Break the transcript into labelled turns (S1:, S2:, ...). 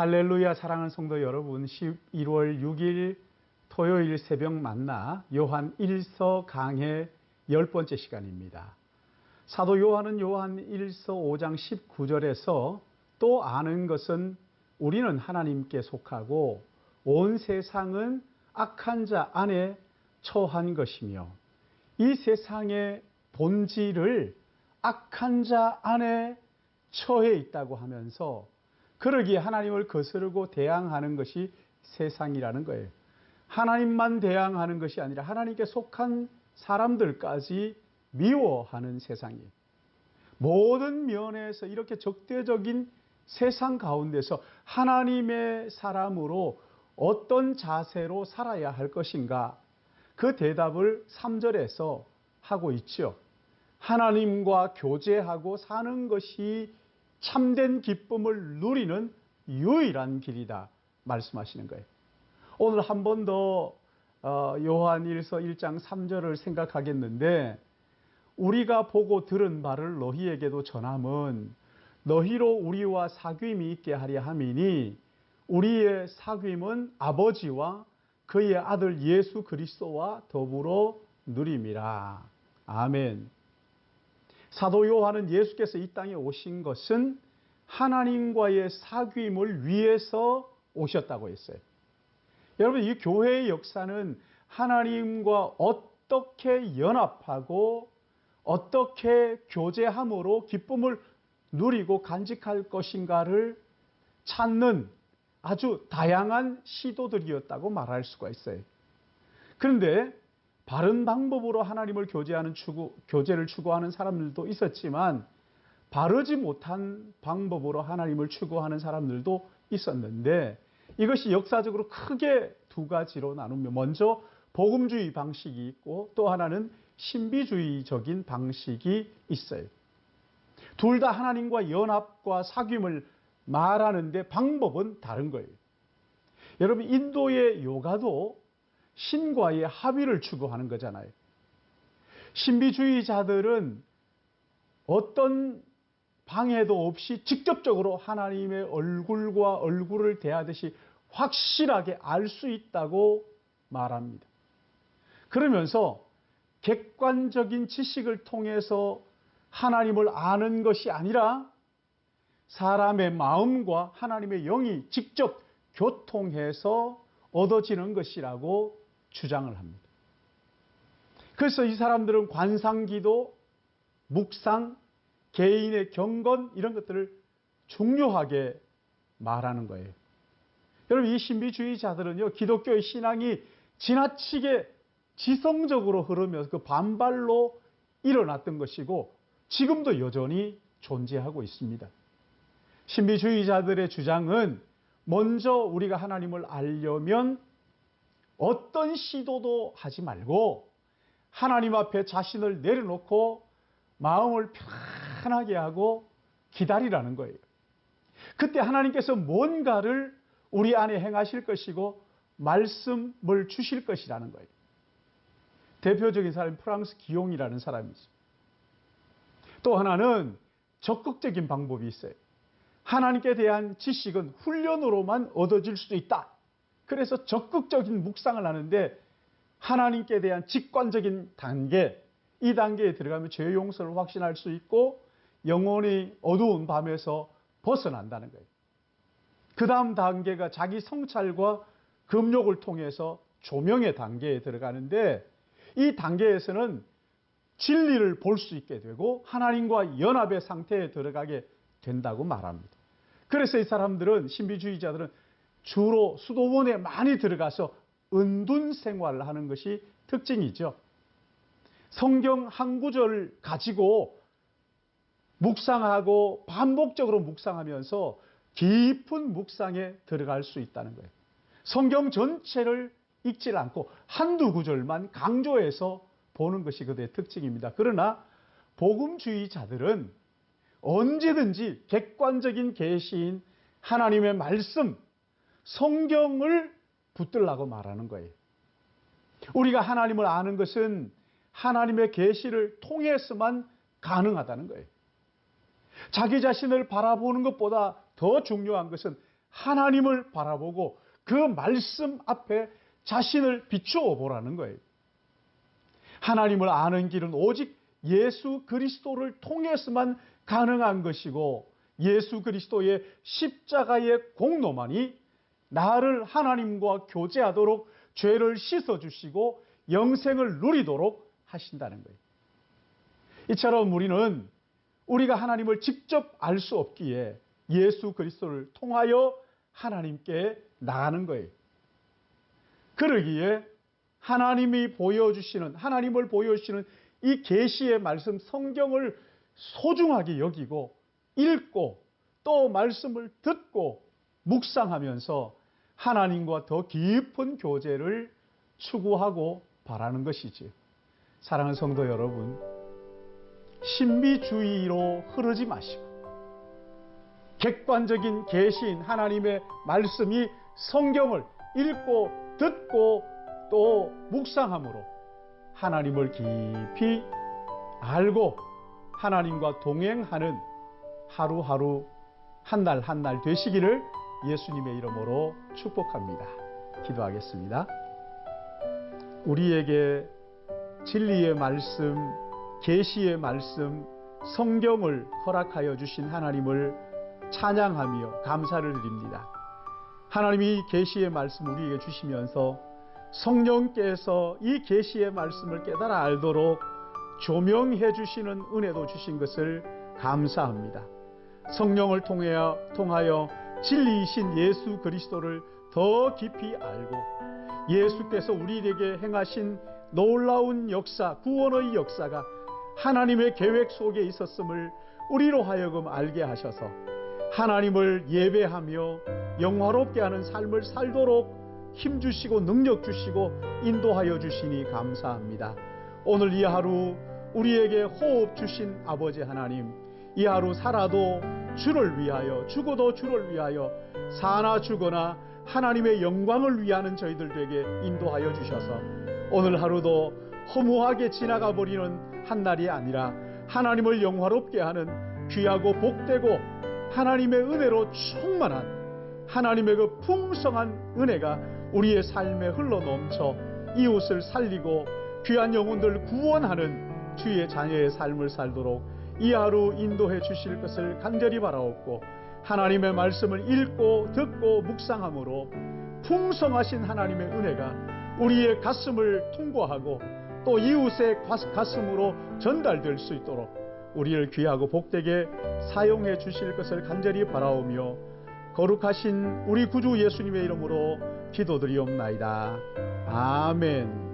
S1: 할렐루야. 사랑하는 성도 여러분, 11월 6일 토요일 새벽 만나 요한 1서 강해 10번째 시간입니다. 사도 요한은 요한 1서 5장 19절에서 또 아는 것은 우리는 하나님께 속하고 온 세상은 악한 자 안에 처한 것이며 이 세상의 본질을 악한 자 안에 처해 있다고 하면서 그러기에 하나님을 거스르고 대항하는 것이 세상이라는 거예요. 하나님만 대항하는 것이 아니라 하나님께 속한 사람들까지 미워하는 세상이에요. 모든 면에서 이렇게 적대적인 세상 가운데서 하나님의 사람으로 어떤 자세로 살아야 할 것인가? 그 대답을 3절에서 하고 있죠. 하나님과 교제하고 사는 것이 참된 기쁨을 누리는 유일한 길이다 말씀하시는 거예요. 오늘 한 번 더 요한일서 1장 3절을 생각하겠는데, 우리가 보고 들은 바를 너희에게도 전함은 너희로 우리와 사귐이 있게 하려 함이니 우리의 사귐은 아버지와 그의 아들 예수 그리스도와 더불어 누림이라. 아멘. 사도 요한은 예수께서 이 땅에 오신 것은 하나님과의 사귐을 위해서 오셨다고 했어요. 여러분, 이 교회의 역사는 하나님과 어떻게 연합하고 어떻게 교제함으로 기쁨을 누리고 간직할 것인가를 찾는 아주 다양한 시도들이었다고 말할 수가 있어요. 그런데 바른 방법으로 하나님을 교제를 추구하는 사람들도 있었지만 바르지 못한 방법으로 하나님을 추구하는 사람들도 있었는데, 이것이 역사적으로 크게 두 가지로 나누면, 먼저 복음주의 방식이 있고 또 하나는 신비주의적인 방식이 있어요. 둘 다 하나님과 연합과 사귐을 말하는데 방법은 다른 거예요. 여러분, 인도의 요가도 신과의 합의를 추구하는 거잖아요. 신비주의자들은 어떤 방해도 없이 직접적으로 하나님의 얼굴과 얼굴을 대하듯이 확실하게 알 수 있다고 말합니다. 그러면서 객관적인 지식을 통해서 하나님을 아는 것이 아니라 사람의 마음과 하나님의 영이 직접 교통해서 얻어지는 것이라고 주장을 합니다. 그래서 이 사람들은 관상기도, 묵상, 개인의 경건 이런 것들을 중요하게 말하는 거예요. 여러분, 이 신비주의자들은요, 기독교의 신앙이 지나치게 지성적으로 흐르면서 그 반발로 일어났던 것이고 지금도 여전히 존재하고 있습니다. 신비주의자들의 주장은 먼저 우리가 하나님을 알려면 어떤 시도도 하지 말고 하나님 앞에 자신을 내려놓고 마음을 편하게 하고 기다리라는 거예요. 그때 하나님께서 뭔가를 우리 안에 행하실 것이고 말씀을 주실 것이라는 거예요. 대표적인 사람이 프랑스 기용이라는 사람이죠. 또 하나는 적극적인 방법이 있어요. 하나님께 대한 지식은 훈련으로만 얻어질 수도 있다. 그래서 적극적인 묵상을 하는데 하나님께 대한 직관적인 단계, 이 단계에 들어가면 죄 용서를 확신할 수 있고 영혼이 어두운 밤에서 벗어난다는 거예요. 그 다음 단계가 자기 성찰과 금욕을 통해서 조명의 단계에 들어가는데, 이 단계에서는 진리를 볼 수 있게 되고 하나님과 연합의 상태에 들어가게 된다고 말합니다. 그래서 이 사람들은, 신비주의자들은 주로 수도원에 많이 들어가서 은둔 생활을 하는 것이 특징이죠. 성경 한 구절을 가지고 묵상하고 반복적으로 묵상하면서 깊은 묵상에 들어갈 수 있다는 거예요. 성경 전체를 읽지 않고 한두 구절만 강조해서 보는 것이 그들의 특징입니다. 그러나 복음주의자들은 언제든지 객관적인 계시인 하나님의 말씀, 성경을 붙들라고 말하는 거예요. 우리가 하나님을 아는 것은 하나님의 계시를 통해서만 가능하다는 거예요. 자기 자신을 바라보는 것보다 더 중요한 것은 하나님을 바라보고 그 말씀 앞에 자신을 비추어 보라는 거예요. 하나님을 아는 길은 오직 예수 그리스도를 통해서만 가능한 것이고 예수 그리스도의 십자가의 공로만이 나를 하나님과 교제하도록 죄를 씻어주시고 영생을 누리도록 하신다는 거예요. 이처럼 우리는 우리가 하나님을 직접 알 수 없기에 예수 그리스도를 통하여 하나님께 나가는 거예요. 그러기에 하나님을 보여주시는 이 계시의 말씀 성경을 소중하게 여기고 읽고 또 말씀을 듣고 묵상하면서 하나님과 더 깊은 교제를 추구하고 바라는 것이지. 사랑하는 성도 여러분, 신비주의로 흐르지 마시고 객관적인 계시인 하나님의 말씀이 성경을 읽고 듣고 또 묵상함으로 하나님을 깊이 알고 하나님과 동행하는 하루하루 한 날 한 날 되시기를 예수님의 이름으로 축복합니다. 기도하겠습니다. 우리에게 진리의 말씀, 계시의 말씀, 성경을 허락하여 주신 하나님을 찬양하며 감사를 드립니다. 하나님이 계시의 말씀 우리에게 주시면서 성령께서 이 계시의 말씀을 깨달아 알도록 조명해 주시는 은혜도 주신 것을 감사합니다. 성령을 통하여 진리이신 예수 그리스도를 더 깊이 알고 예수께서 우리에게 행하신 놀라운 역사, 구원의 역사가 하나님의 계획 속에 있었음을 우리로 하여금 알게 하셔서 하나님을 예배하며 영화롭게 하는 삶을 살도록 힘주시고 능력 주시고 인도하여 주시니 감사합니다. 오늘 이 하루 우리에게 호흡 주신 아버지 하나님, 이 하루 살아도 주를 위하여, 죽어도 주를 위하여, 사나 죽거나 하나님의 영광을 위하는 저희들 되게 인도하여 주셔서 오늘 하루도 허무하게 지나가 버리는 한 날이 아니라 하나님을 영화롭게 하는 귀하고 복되고 하나님의 은혜로 충만한 하나님의 그 풍성한 은혜가 우리의 삶에 흘러넘쳐 이웃을 살리고 귀한 영혼들을 구원하는 주의 자녀의 삶을 살도록 이 하루 인도해 주실 것을 간절히 바라옵고 하나님의 말씀을 읽고 듣고 묵상함으로 풍성하신 하나님의 은혜가 우리의 가슴을 통과하고 또 이웃의 가슴으로 전달될 수 있도록 우리를 귀하고 복되게 사용해 주실 것을 간절히 바라오며 거룩하신 우리 구주 예수님의 이름으로 기도드리옵나이다. 아멘.